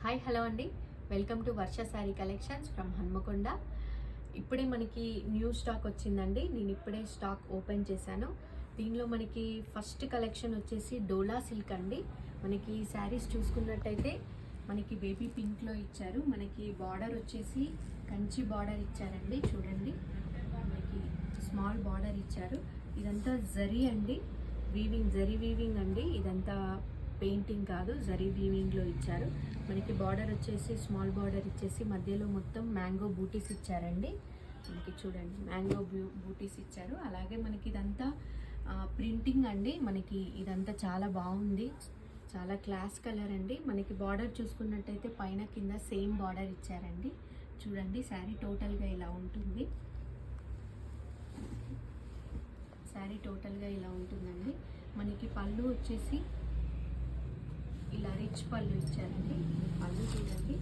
Hi hello అండి, welcome to Varsha sari collections from Hanamkonda. ఇప్పుడే మనకి న్యూ స్టాక్ వచ్చిందండి. నేను ఇప్పుడే స్టాక్ ఓపెన్ చేశాను. దీనిలో మనకి ఫస్ట్ కలెక్షన్ వచ్చేసి డోలా సిల్క్ అండి. మనకి శారీస్ చూసుకున్నట్టయితే మనకి బేబీ పింక్లో ఇచ్చారు. మనకి బార్డర్ వచ్చేసి కంచి బార్డర్ ఇచ్చారండి. చూడండి, మనకి స్మాల్ బార్డర్ ఇచ్చారు. ఇదంతా జరీ అండి, జరీ వీవింగ్ అండి. ఇదంతా పెయింటింగ్ కాదు, జరీ వీవింగ్లో ఇచ్చారు. మనకి బార్డర్ వచ్చేసి స్మాల్ బార్డర్ ఇచ్చేసి మధ్యలో మొత్తం మ్యాంగో బూటీస్ ఇచ్చారండి. మనకి చూడండి, మ్యాంగో బూటీస్ ఇచ్చారు. అలాగే మనకి ఇదంతా ప్రింటింగ్ అండి. మనకి ఇదంతా చాలా బాగుంది, చాలా క్లాస్ కలర్ అండి. మనకి బార్డర్ చూసుకున్నట్టయితే పైన కింద సేమ్ బార్డర్ ఇచ్చారండి. చూడండి, శారీ టోటల్గా ఇలా ఉంటుంది. శారీ టోటల్గా ఇలా ఉంటుందండి. మనకి పళ్ళు వచ్చేసి ఇలా రిచ్ పళ్ళు ఇచ్చారండి. పళ్ళు చూడండి,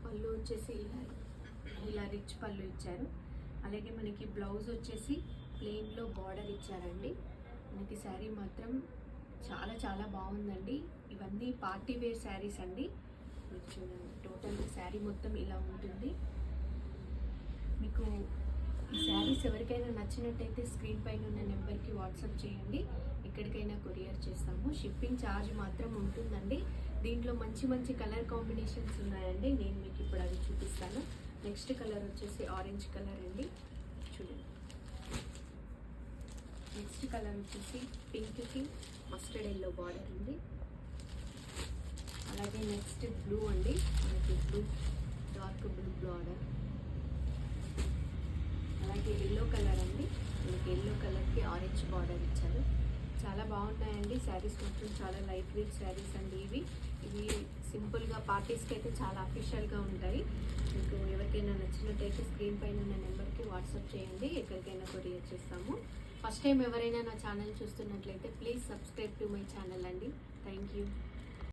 పళ్ళు వచ్చేసి ఇలా రిచ్ పళ్ళు ఇచ్చారు. అలాగే మనకి బ్లౌజ్ వచ్చేసి ప్లెయిన్లో బార్డర్ ఇచ్చారండి. మనకి శారీ మాత్రం చాలా చాలా బాగుందండి. ఇవన్నీ పార్టీ వేర్ శారీస్ అండి. మీరు చూడండి, టోటల్ శారీ మొత్తం ఇలా ఉంటుంది. మీకు ఈ శారీస్ ఎవరికైనా నచ్చినట్టయితే స్క్రీన్ పైన ఉన్న నెంబర్కి వాట్సాప్ చేయండి. ఎక్కడికైనా కొరియర్ చేస్తాము. షిప్పింగ్ ఛార్జ్ మాత్రం ఉంటుందండి. దీంట్లో మంచి మంచి కలర్ కాంబినేషన్స్ ఉన్నాయండి. నేను మీకు ఇప్పుడు అవి చూపిస్తాను. నెక్స్ట్ కలర్ వచ్చేసి ఆరెంజ్ కలర్ అండి. చూడండి, నెక్స్ట్ కలర్ వచ్చేసి పింక్కి మస్టర్డ్ ఎల్లో బార్డర్ ఉంది. అలాగే నెక్స్ట్ బ్లూ అండి. మనకి బ్లూ, డార్క్ బ్లూ బార్డర్. అలాగే ఎల్లో కలర్ అండి. మనకి ఎల్లో కలర్కి ఆరెంజ్ బార్డర్ ఇచ్చారు. చాలా బాగున్నాయండి శారీస్, మొత్తం చాలా లైట్ వెయిట్ శారీస్ అండి. ఇవి సింపుల్గా పార్టీస్కి అయితే చాలా అఫీషియల్గా ఉంటాయి. మీకు ఎవరికైనా నచ్చినట్టయితే స్క్రీన్ పైన ఉన్న నెంబర్కి వాట్సాప్ చేయండి. ఎక్కడికైనా కొరియర్ చేస్తాము. ఫస్ట్ టైం ఎవరైనా నా ఛానల్ చూస్తున్నట్లయితే please subscribe to my channel అండి. Thank you.